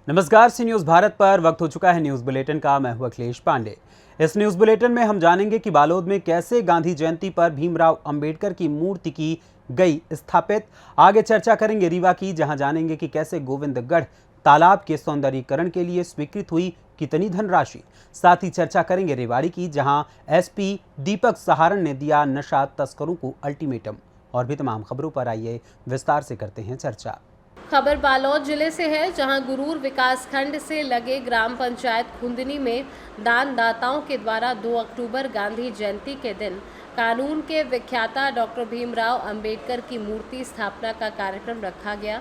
नमस्कार, सी न्यूज़ भारत पर वक्त हो चुका है न्यूज़ बुलेटिन का। मैं हूं अखिलेश पांडे। इस न्यूज़ बुलेटिन में हम जानेंगे कि बालोद में कैसे गांधी जयंती पर भीमराव अंबेडकर की मूर्ति की गई स्थापित। आगे चर्चा करेंगे रीवा की, जहां जानेंगे कि कैसे गोविंदगढ़ तालाब के सौंदर्यीकरण के लिए स्वीकृत हुई कितनी धनराशि। साथ ही चर्चा करेंगे रेवाड़ी की, जहां एसपी दीपक सहारण ने दिया नशा तस्करों को अल्टीमेटम। और भी तमाम खबरों पर आइए विस्तार से करते हैं चर्चा। खबर बालोद जिले से है, जहां गुरूर विकास खंड से लगे ग्राम पंचायत खुंदनी में दानदाताओं के द्वारा 2 अक्टूबर गांधी जयंती के दिन कानून के विख्याता डॉक्टर भीमराव अंबेडकर की मूर्ति स्थापना का कार्यक्रम रखा गया,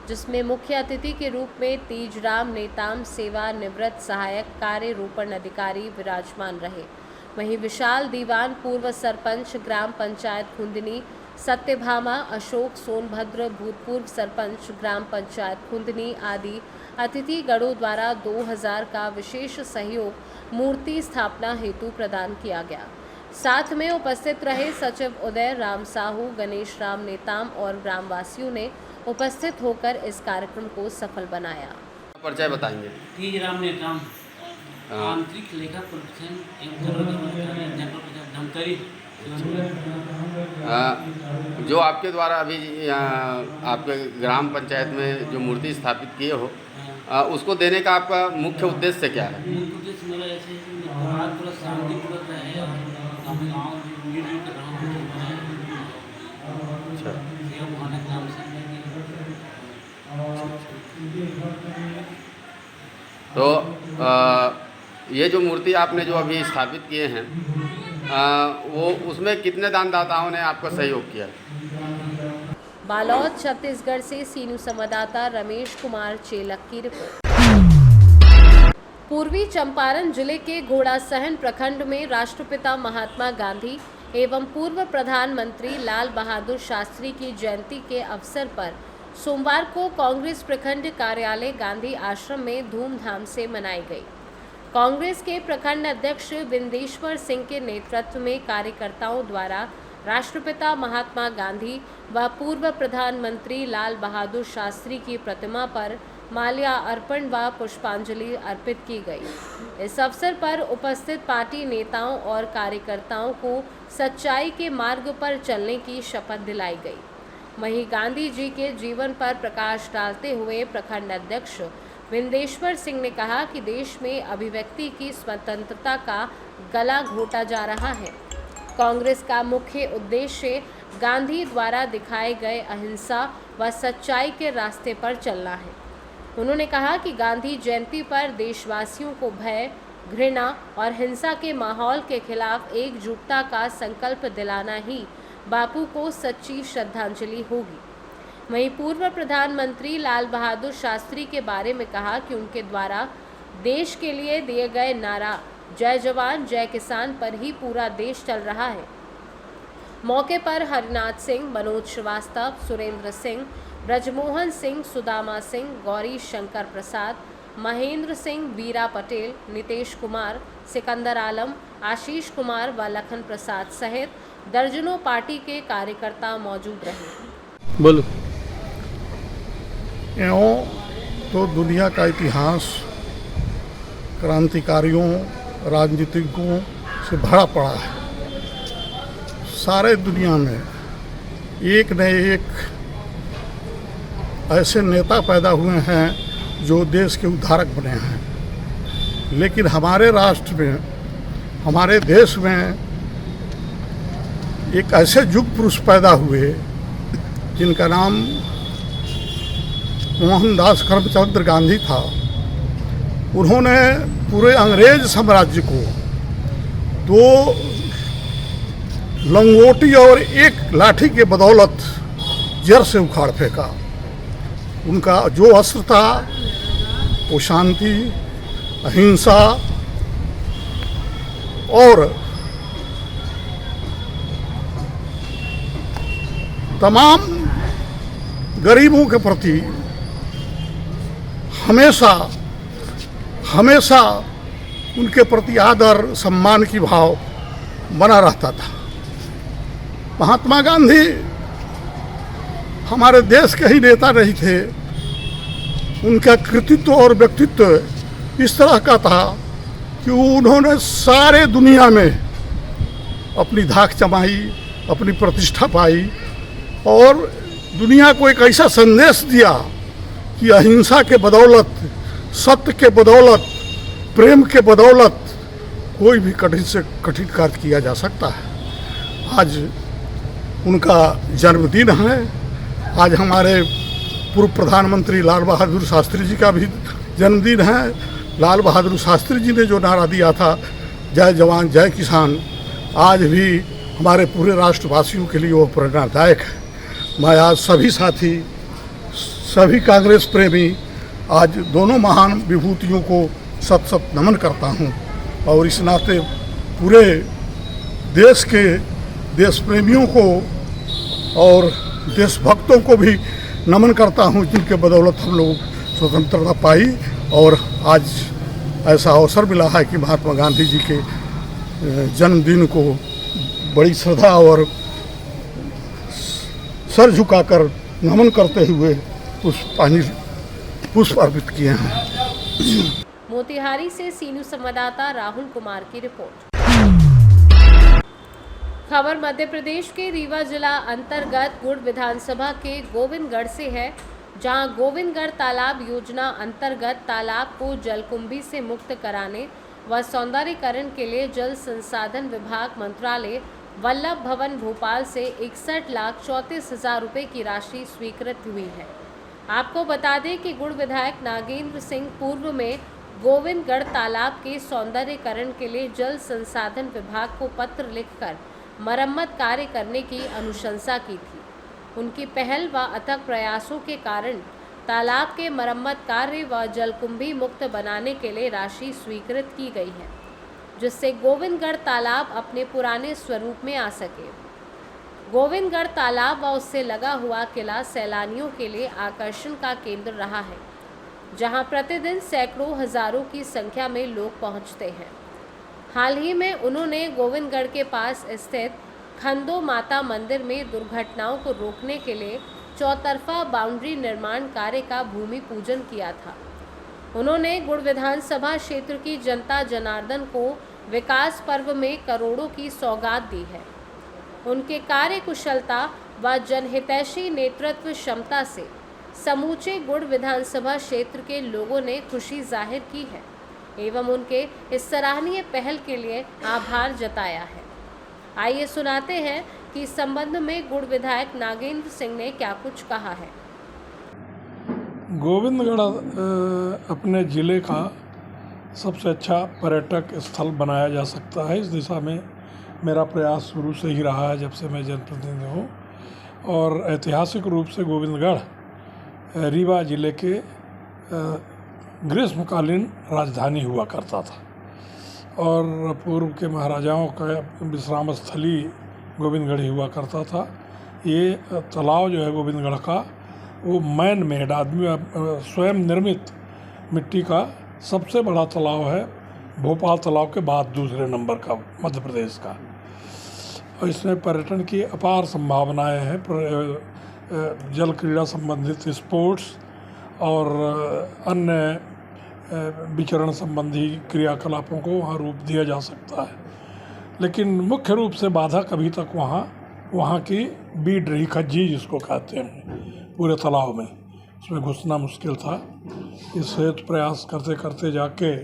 जिसमें मुख्य अतिथि के रूप में तीजराम नेताम सेवा निवृत्त सहायक कार्य रोपण अधिकारी विराजमान रहे। वहीं विशाल दीवान, पूर्व सरपंच ग्राम पंचायत खुंदनी सत्यभामा, अशोक सोनभद्र, भूतपूर्व सरपंच ग्राम पंचायत खुंदनी आदि अतिथि गणों द्वारा 2000 का विशेष सहयोग मूर्ति स्थापना हेतु प्रदान किया गया। साथ में उपस्थित रहे सचिव उदय राम साहू, गणेश राम नेताम और ग्रामवासियों ने उपस्थित होकर इस कार्यक्रम को सफल बनाया। परिचय बताएंगे। तीजराम नेताम, आंतरिक लेखा प्रोडक्शन धमतरी। जो आपके द्वारा अभी आपके ग्राम पंचायत में जो मूर्ति स्थापित किए हो, उसको देने का आपका मुख्य उद्देश्य क्या है? मुख्य उद्देश्य मेरा ऐसे है कि समाज पूरा शांतिपूर्वक रहे और गाँव मिलजुल कर अच्छा। तो ये जो मूर्ति आपने जो अभी स्थापित किए हैं, वो उसमें कितने दानदाताओं ने आपका सहयोग किया? बालोद छत्तीसगढ़ से सी न्यूज़ संवाददाता रमेश कुमार चेलक की रिपोर्ट। पूर्वी चंपारण जिले के घोड़ासहन प्रखंड में राष्ट्रपिता महात्मा गांधी एवं पूर्व प्रधानमंत्री लाल बहादुर शास्त्री की जयंती के अवसर पर सोमवार को कांग्रेस प्रखंड कार्यालय गांधी आश्रम में धूमधाम से मनाई गई। कांग्रेस के प्रखंड अध्यक्ष बिंदेश्वर सिंह के नेतृत्व में कार्यकर्ताओं द्वारा राष्ट्रपिता महात्मा गांधी व पूर्व प्रधानमंत्री लाल बहादुर शास्त्री की प्रतिमा पर माल्या अर्पण व पुष्पांजलि अर्पित की गई। इस अवसर पर उपस्थित पार्टी नेताओं और कार्यकर्ताओं को सच्चाई के मार्ग पर चलने की शपथ दिलाई गई। वहीं गांधी जी के जीवन पर प्रकाश डालते हुए प्रखंड अध्यक्ष बिंदेश्वर सिंह ने कहा कि देश में अभिव्यक्ति की स्वतंत्रता का गला घोटा जा रहा है। कांग्रेस का मुख्य उद्देश्य गांधी द्वारा दिखाए गए अहिंसा व सच्चाई के रास्ते पर चलना है। उन्होंने कहा कि गांधी जयंती पर देशवासियों को भय, घृणा और हिंसा के माहौल के खिलाफ एकजुटता का संकल्प दिलाना ही बापू को सच्ची श्रद्धांजलि होगी। वहीं पूर्व प्रधानमंत्री लाल बहादुर शास्त्री के बारे में कहा कि उनके द्वारा देश के लिए दिए गए नारा जय जवान जय किसान पर ही पूरा देश चल रहा है। मौके पर हरिनाथ सिंह, मनोज श्रीवास्तव, सुरेंद्र सिंह, ब्रजमोहन सिंह, सुदामा सिंह, गौरी शंकर प्रसाद, महेंद्र सिंह, बीरा पटेल, नितेश कुमार, सिकंदर आलम, आशीष कुमार व लखन प्रसाद सहित दर्जनों पार्टी के कार्यकर्ता मौजूद रहे। बोलो। यों तो दुनिया का इतिहास क्रांतिकारियों, राजनीतिज्ञों से भरा पड़ा है। सारे दुनिया में एक न एक ऐसे नेता पैदा हुए हैं जो देश के उद्धारक बने हैं, लेकिन हमारे राष्ट्र में, हमारे देश में एक ऐसे युग पुरुष पैदा हुए जिनका नाम मोहनदास करमचंद गांधी था। उन्होंने पूरे अंग्रेज साम्राज्य को 2 लंगोटी और 1 लाठी के बदौलत जड़ से उखाड़ फेंका। उनका जो अस्त्र था वो शांति, अहिंसा और तमाम गरीबों के प्रति हमेशा उनके प्रति आदर, सम्मान की भाव बना रहता था। महात्मा गांधी हमारे देश के ही नेता नहीं थे, उनका कृतित्व और व्यक्तित्व इस तरह का था कि उन्होंने सारे दुनिया में अपनी धाक जमाई, अपनी प्रतिष्ठा पाई और दुनिया को एक ऐसा संदेश दिया कि अहिंसा के बदौलत, सत्य के बदौलत, प्रेम के बदौलत कोई भी कठिन से कठिन कार्य किया जा सकता है। आज उनका जन्मदिन है। आज हमारे पूर्व प्रधानमंत्री लाल बहादुर शास्त्री जी का भी जन्मदिन है। लाल बहादुर शास्त्री जी ने जो नारा दिया था, जय जवान जय किसान, आज भी हमारे पूरे राष्ट्रवासियों के लिए वो प्रेरणादायक है। मैं आज सभी साथी, सभी कांग्रेस प्रेमी आज दोनों महान विभूतियों को सत सत नमन करता हूँ और इस नाते पूरे देश के देश प्रेमियों को और देशभक्तों को भी नमन करता हूँ, जिनके बदौलत हम लोग स्वतंत्रता पाई और आज ऐसा अवसर मिला है कि महात्मा गांधी जी के जन्मदिन को बड़ी श्रद्धा और सर झुकाकर नमन करते हुए पुष्प अर्पित किए हैं। मोतिहारी से सी न्यूज़ संवाददाता राहुल कुमार की रिपोर्ट। खबर मध्य प्रदेश के रीवा जिला अंतर्गत गुड़ विधानसभा के गोविंदगढ़ से है, जहां गोविंदगढ़ तालाब योजना अंतर्गत तालाब को जलकुंभी से मुक्त कराने व सौंदर्यीकरण के लिए जल संसाधन विभाग मंत्रालय वल्लभ भवन भोपाल से 61,34,000 रुपये की राशि स्वीकृत हुई है। आपको बता दें कि गुड़ विधायक नागेंद्र सिंह पूर्व में गोविंदगढ़ तालाब के सौंदर्यीकरण के लिए जल संसाधन विभाग को पत्र लिखकर मरम्मत कार्य करने की अनुशंसा की थी। उनकी पहल व अथक प्रयासों के कारण तालाब के मरम्मत कार्य व जलकुंभी मुक्त बनाने के लिए राशि स्वीकृत की गई है, जिससे गोविंदगढ़ तालाब अपने पुराने स्वरूप में आ सके। गोविंदगढ़ तालाब व उससे लगा हुआ किला सैलानियों के लिए आकर्षण का केंद्र रहा है, जहां प्रतिदिन सैकड़ों हजारों की संख्या में लोग पहुंचते हैं। हाल ही में उन्होंने गोविंदगढ़ के पास स्थित खंदो माता मंदिर में दुर्घटनाओं को रोकने के लिए चौतरफा बाउंड्री निर्माण कार्य का भूमि पूजन किया था। उन्होंने गुड़ विधानसभा क्षेत्र की जनता जनार्दन को विकास पर्व में करोड़ों की सौगात दी है। उनके कार्य कुशलता व जनहितैषी नेतृत्व क्षमता से समूचे गुड़ विधानसभा क्षेत्र के लोगों ने खुशी जाहिर की है एवं उनके इस सराहनीय पहल के लिए आभार जताया है। आइए सुनाते हैं कि इस संबंध में गुड़ विधायक नागेंद्र सिंह ने क्या कुछ कहा है। गोविंदगढ़ अपने ज़िले का सबसे अच्छा पर्यटक स्थल बनाया जा सकता है। इस दिशा में मेरा प्रयास शुरू से ही रहा है, जब से मैं जनप्रतिनिधि हूँ। और ऐतिहासिक रूप से गोविंदगढ़ रीवा ज़िले के ग्रीष्मकालीन राजधानी हुआ करता था और पूर्व के महाराजाओं का विश्राम स्थली गोविंदगढ़ हुआ करता था। ये तालाब जो है गोविंदगढ़ का, वो मैन मेड आदमी स्वयं निर्मित मिट्टी का सबसे बड़ा तालाब है। भोपाल तालाब के बाद दूसरे नंबर का मध्य प्रदेश का। और इसमें पर्यटन की अपार संभावनाएं हैं। जल क्रीड़ा संबंधित स्पोर्ट्स और अन्य विचरण संबंधी क्रियाकलापों को वहाँ रूप दिया जा सकता है। लेकिन मुख्य रूप से बाधक अभी तक वहाँ की बीड रही, खज्जी जिसको कहते हैं, पूरे तालाब में उसमें घुसना मुश्किल था। इस हेतु प्रयास करते करते जाके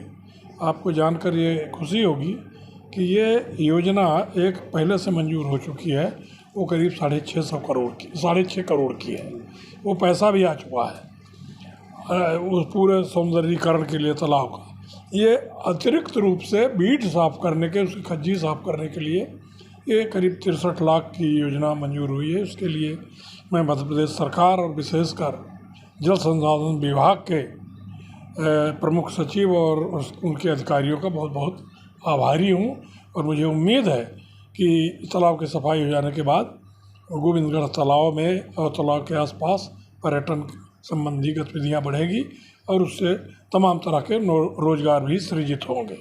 आपको जानकर ये खुशी होगी कि ये योजना एक पहले से मंजूर हो चुकी है। वो करीब 6.5 करोड़ की है। वो पैसा भी आ चुका है उस पूरे सौंदर्यीकरण के लिए तालाब का। ये अतिरिक्त रूप से बीड साफ़ करने के, उसकी खज्जी साफ़ करने के लिए ये करीब 63 लाख की योजना मंजूर हुई है। उसके लिए मैं मध्य प्रदेश सरकार और विशेषकर जल संसाधन विभाग के प्रमुख सचिव और उनके अधिकारियों का बहुत बहुत आभारी हूँ। और मुझे उम्मीद है कि तालाब की सफाई हो जाने के बाद गोविंदगढ़ तालाब में और तालाब के आसपास पर्यटन संबंधी गतिविधियाँ बढ़ेगी और उससे तमाम तरह के रोजगार भी सृजित होंगे।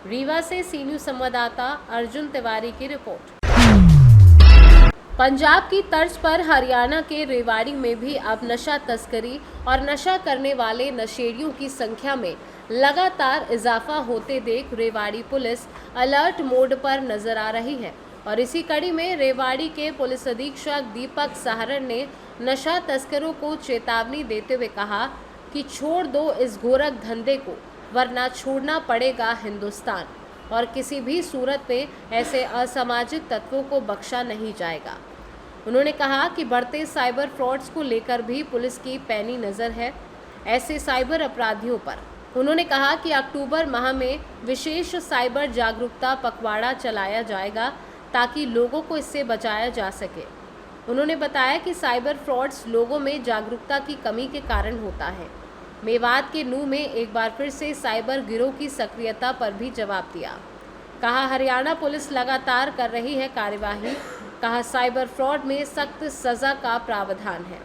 रीवा से सी न्यूज़ संवाददाता अर्जुन तिवारी की रिपोर्ट। पंजाब की तर्ज पर हरियाणा के रेवाड़ी में भी अब नशा तस्करी और नशा करने वाले नशेड़ियों की संख्या में लगातार इजाफा होते देख रेवाड़ी पुलिस अलर्ट मोड पर नजर आ रही है। और इसी कड़ी में रेवाड़ी के पुलिस अधीक्षक दीपक सहारण ने नशा तस्करों को चेतावनी देते हुए कहा कि छोड़ दो इस गोरख धंधे को, वरना छोड़ना पड़ेगा हिंदुस्तान, और किसी भी सूरत में ऐसे असामाजिक तत्वों को बख्शा नहीं जाएगा। उन्होंने कहा कि बढ़ते साइबर फ्रॉड्स को लेकर भी पुलिस की पैनी नज़र है ऐसे साइबर अपराधियों पर। उन्होंने कहा कि अक्टूबर माह में विशेष साइबर जागरूकता पखवाड़ा चलाया जाएगा ताकि लोगों को इससे बचाया जा सके। उन्होंने बताया कि साइबर फ्रॉड्स लोगों में जागरूकता की कमी के कारण होता है। मेवात के नूह में एक बार फिर से साइबर गिरोह की सक्रियता पर भी जवाब दिया। कहा हरियाणा पुलिस लगातार कर रही है कार्यवाही। कहा साइबर फ्रॉड में सख्त सज़ा का प्रावधान है।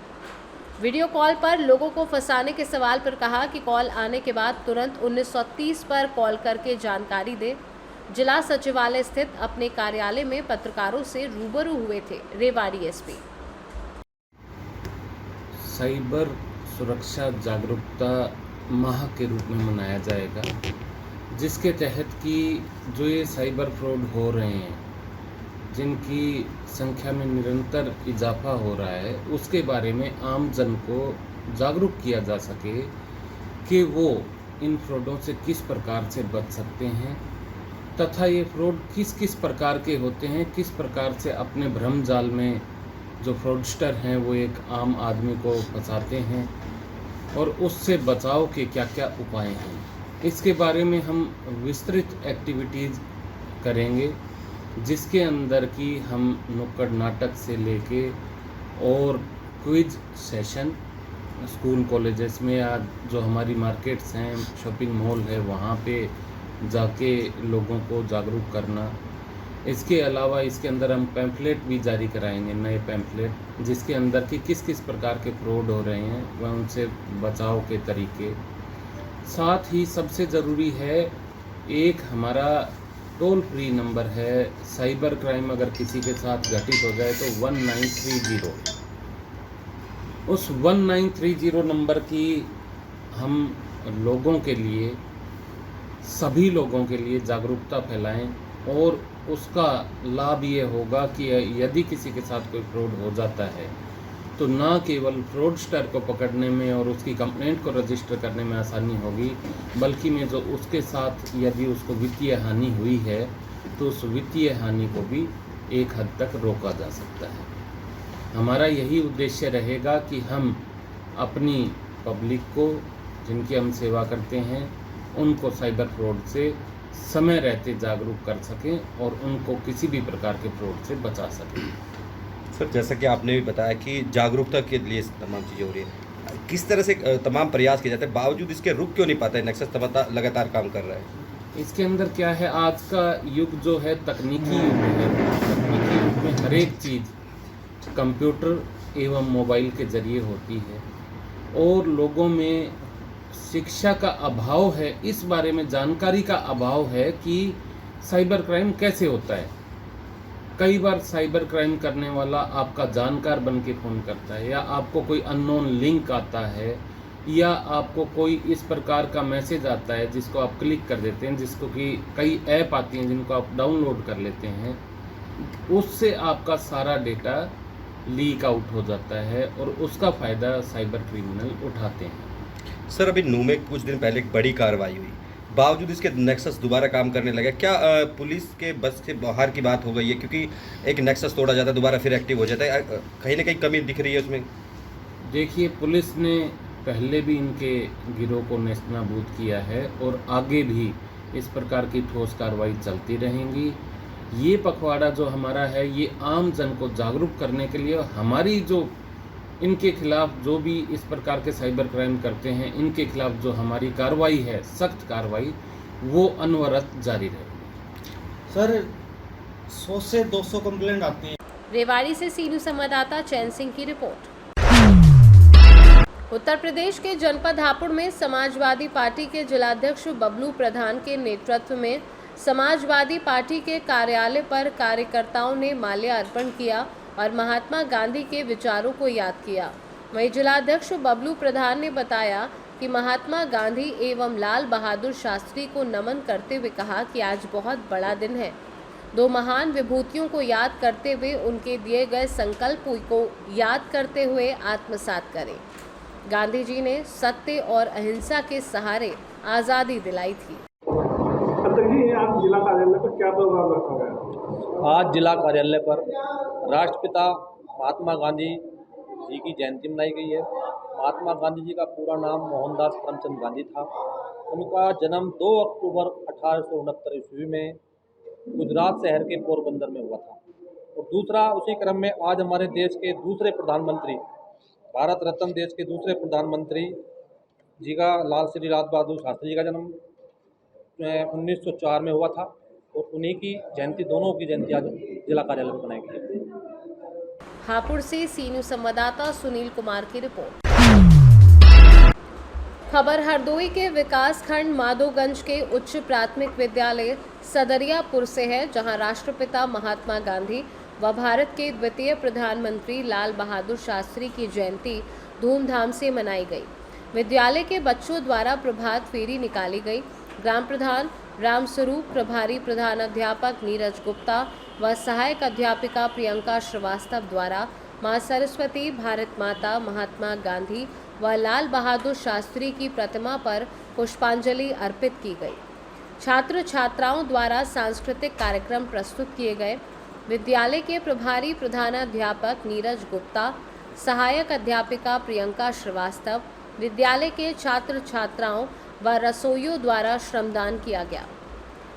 वीडियो कॉल पर लोगों को फंसाने के सवाल पर कहा कि कॉल आने के बाद तुरंत 1930 पर कॉल करके जानकारी दे। जिला सचिवालय स्थित अपने कार्यालय में पत्रकारों से रूबरू हुए थे रेवाड़ी एसपी। साइबर सुरक्षा जागरूकता माह के रूप में मनाया जाएगा, जिसके तहत कि जो ये साइबर फ्रॉड हो रहे हैं, जिनकी संख्या में निरंतर इजाफा हो रहा है, उसके बारे में आम जन को जागरूक किया जा सके कि वो इन फ्रॉडों से किस प्रकार से बच सकते हैं तथा ये फ्रॉड किस किस प्रकार के होते हैं, किस प्रकार से अपने भ्रम जाल में जो फ्रॉडस्टर हैं वो एक आम आदमी को फंसाते हैं और उससे बचाव के क्या क्या उपाय हैं, इसके बारे में हम विस्तृत एक्टिविटीज़ करेंगे, जिसके अंदर की हम नुक्कड़ नाटक से लेके और क्विज सेशन स्कूल कॉलेजेस में या जो हमारी मार्केट्स हैं, शॉपिंग मॉल है, वहाँ पे जाके लोगों को जागरूक करना। इसके अलावा इसके अंदर हम पैम्फलेट भी जारी कराएंगे, नए पैम्फलेट, जिसके अंदर की किस किस प्रकार के फ्रॉड हो रहे हैं वह उनसे बचाव के तरीके। साथ ही सबसे ज़रूरी है एक हमारा टोल फ्री नंबर है, साइबर क्राइम अगर किसी के साथ घटित हो जाए तो 1930, उस 1930 नंबर की हम लोगों के लिए, सभी लोगों के लिए जागरूकता फैलाएं और उसका लाभ ये होगा कि यदि किसी के साथ कोई फ्रॉड हो जाता है तो ना केवल फ्रॉडस्टर को पकड़ने में और उसकी कंप्लेंट को रजिस्टर करने में आसानी होगी, बल्कि में जो उसके साथ यदि उसको वित्तीय हानि हुई है तो उस वित्तीय हानि को भी एक हद तक रोका जा सकता है। हमारा यही उद्देश्य रहेगा कि हम अपनी पब्लिक को, जिनकी हम सेवा करते हैं, उनको साइबर फ्रॉड से समय रहते जागरूक कर सकें और उनको किसी भी प्रकार के फ्रॉड से बचा सकें। सर, जैसा कि आपने भी बताया कि जागरूकता के लिए तमाम चीज़ें हो रही है, किस तरह से तमाम प्रयास किए जाते हैं, बावजूद इसके रुक क्यों नहीं पाता है? नेक्सस लगातार काम कर रहा है। इसके अंदर क्या है, आज का युग जो है तकनीकी युग है। तकनीकी युग में हर एक चीज़ कंप्यूटर एवं मोबाइल के ज़रिए होती है और लोगों में शिक्षा का अभाव है, इस बारे में जानकारी का अभाव है कि साइबर क्राइम कैसे होता है। कई बार साइबर क्राइम करने वाला आपका जानकार बन के फ़ोन करता है, या आपको कोई अननोन लिंक आता है, या आपको कोई इस प्रकार का मैसेज आता है जिसको आप क्लिक कर देते हैं, जिसको कि कई ऐप आती हैं जिनको आप डाउनलोड कर लेते हैं, उससे आपका सारा डेटा लीक आउट हो जाता है और उसका फ़ायदा साइबर क्रिमिनल उठाते हैं। सर, अभी नूह में कुछ दिन पहले एक बड़ी कार्रवाई हुई, बावजूद इसके नेक्सस दोबारा काम करने लगा। क्या पुलिस के बस से बाहर की बात हो गई है? क्योंकि एक नेक्सस तोड़ा जाता है, दोबारा फिर एक्टिव हो जाता है, कहीं ना कहीं कमी दिख रही है उसमें। देखिए, पुलिस ने पहले भी इनके गिरोह को नेस्तनाबूद किया है और आगे भी इस प्रकार की ठोस कार्रवाई चलती रहेंगी। ये पखवाड़ा जो हमारा है, ये आम जन को जागरूक करने के लिए, हमारी जो इनके खिलाफ जो भी इस प्रकार के साइबर क्राइम करते हैं, इनके खिलाफ जो हमारी कार्रवाई है, सख्त कार्रवाई, वो अनवरत जारी रहेगी। सर, 100 से 200 कंप्लेंट आती हैं। रेवाड़ी से सीनू संवाददाता चैन सिंह की रिपोर्ट। उत्तर प्रदेश के जनपद हापुड़ में समाजवादी पार्टी के जिलाध्यक्ष बबलू प्रधान के नेतृत्व में समाजवादी पार्टी के कार्यालय पर कार्यकर्ताओं ने माल्यार्पण किया और महात्मा गांधी के विचारों को याद किया। वहीं जिलाध्यक्ष बबलू प्रधान ने बताया कि महात्मा गांधी एवं लाल बहादुर शास्त्री को नमन करते हुए कहा कि आज बहुत बड़ा दिन है। दो महान विभूतियों को याद करते हुए उनके दिए गए संकल्प को याद करते हुए आत्मसात करें। गांधी जी ने सत्य और अहिंसा के सहारे आज़ादी दिलाई थी। आज जिला कार्यालय पर क्या प्रोग्राम रखा गया? आज जिला कार्यालय पर राष्ट्रपिता महात्मा गांधी जी की जयंती मनाई गई है। महात्मा गांधी जी का पूरा नाम मोहनदास करमचंद गांधी था। उनका जन्म 2 अक्टूबर 1869 ईस्वी में गुजरात शहर के पोरबंदर में हुआ था। और दूसरा, उसी क्रम में आज हमारे देश के दूसरे प्रधानमंत्री, भारत रत्न देश के दूसरे प्रधानमंत्री जी का, लाल श्री लाल बहादुर शास्त्री जी का जन्म 1904 में हुआ था। और उन्हीं की जयंती, दोनों की जयंती आज जिला कार्यालय में मनाई गई। हापुड़ से सी न्यूज़ संवाददाता सुनील कुमार की रिपोर्ट। खबर हरदोई के विकास खंड माधोगंज के उच्च प्राथमिक विद्यालय सदरियापुर से है, जहां राष्ट्रपिता महात्मा गांधी व भारत के द्वितीय प्रधानमंत्री लाल बहादुर शास्त्री की जयंती धूमधाम से मनाई गई। विद्यालय के बच्चों द्वारा प्रभात फेरी निकाली गई। ग्राम प्रधान रामस्वरूप, प्रभारी प्रधानाध्यापक नीरज गुप्ता व सहायक अध्यापिका प्रियंका श्रीवास्तव द्वारा मां सरस्वती, भारत माता, महात्मा गांधी व लाल बहादुर शास्त्री की प्रतिमा पर पुष्पांजलि अर्पित की गई। छात्र छात्राओं द्वारा सांस्कृतिक कार्यक्रम प्रस्तुत किए गए। विद्यालय के प्रभारी प्रधानाध्यापक नीरज गुप्ता, सहायक अध्यापिका प्रियंका श्रीवास्तव, विद्यालय के छात्र छात्राओं व रसोइयों द्वारा श्रमदान किया गया।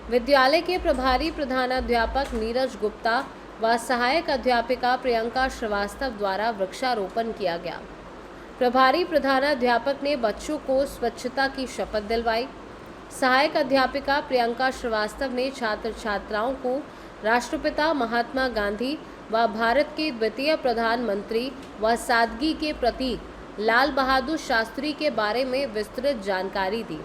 विद्यालय के प्रभारी प्रधानाध्यापक नीरज गुप्ता व सहायक अध्यापिका प्रियंका श्रीवास्तव द्वारा वृक्षारोपण किया गया। प्रभारी प्रधानाध्यापक ने बच्चों को स्वच्छता की शपथ दिलवाई। सहायक अध्यापिका प्रियंका श्रीवास्तव ने छात्र छात्राओं को राष्ट्रपिता महात्मा गांधी व भारत के द्वितीय प्रधानमंत्री व सादगी के प्रतीक लाल बहादुर शास्त्री के बारे में विस्तृत जानकारी दी।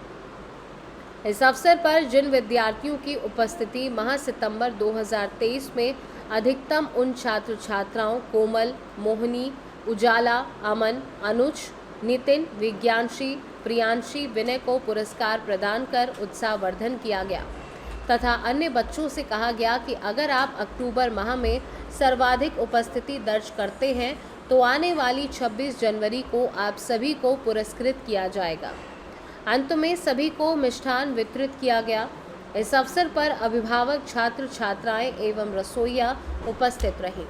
इस अवसर पर जिन विद्यार्थियों की उपस्थिति माह सितंबर 2023 में अधिकतम उन छात्र छात्राओं कोमल, मोहिनी, उजाला, अमन, अनुज, नितिन, विज्ञानशी, प्रियांशी, विनय को पुरस्कार प्रदान कर उत्साहवर्धन किया गया तथा अन्य बच्चों से कहा गया कि अगर आप अक्टूबर माह में सर्वाधिक उपस्थिति दर्ज करते हैं तो आने वाली 26 जनवरी को आप सभी को पुरस्कृत किया जाएगा। अंत में सभी को मिष्ठान वितरित किया गया। इस अवसर पर अभिभावक, छात्र छात्राएं एवं रसोइया उपस्थित रहे।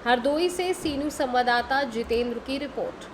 हरदोई से सी न्यूज़ संवाददाता जितेंद्र की रिपोर्ट।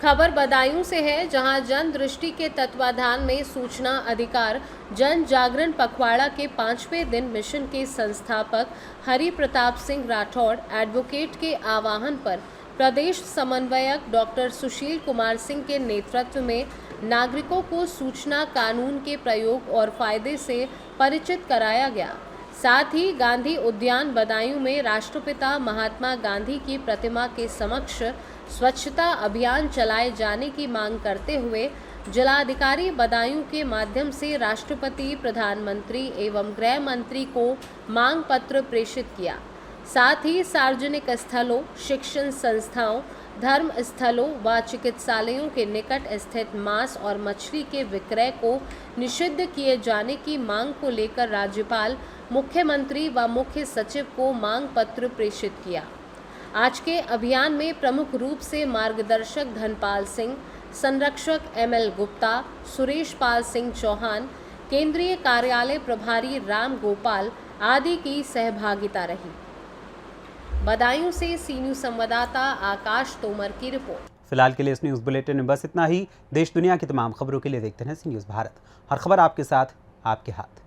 खबर बदायूं से है, जहां जन दृष्टि के तत्वाधान में सूचना अधिकार जन जागरण पखवाड़ा के 5वें दिन मिशन के संस्थापक हरि प्रताप सिंह राठौड़ एडवोकेट के आह्वान पर प्रदेश समन्वयक डॉक्टर सुशील कुमार सिंह के नेतृत्व में नागरिकों को सूचना कानून के प्रयोग और फायदे से परिचित कराया गया। साथ ही गांधी उद्यान बदायूं में राष्ट्रपिता महात्मा गांधी की प्रतिमा के समक्ष स्वच्छता अभियान चलाए जाने की मांग करते हुए जिलाधिकारी बदायूं के माध्यम से राष्ट्रपति, प्रधानमंत्री एवं गृह मंत्री को मांग पत्र प्रेषित किया। साथ ही सार्वजनिक स्थलों, शिक्षण संस्थाओं, धर्म स्थलों व चिकित्सालयों के निकट स्थित मांस और मछली के विक्रय को निषिद्ध किए जाने की मांग को लेकर राज्यपाल, मुख्यमंत्री व मुख्य सचिव को मांग पत्र प्रेषित किया। आज के अभियान में प्रमुख रूप से मार्गदर्शक धनपाल सिंह, संरक्षक ML गुप्ता, सुरेश पाल सिंह चौहान, केंद्रीय कार्यालय प्रभारी राम गोपाल आदि की सहभागिता रही। बदायूं से सी न्यूज़ संवाददाता आकाश तोमर की रिपोर्ट। फिलहाल के लिए इस न्यूज़ बुलेटिन में बस इतना ही। देश दुनिया की तमाम खबरों के लिए देखते रहें सी न्यूज़ भारत। हर खबर आपके साथ, आपके हाथ।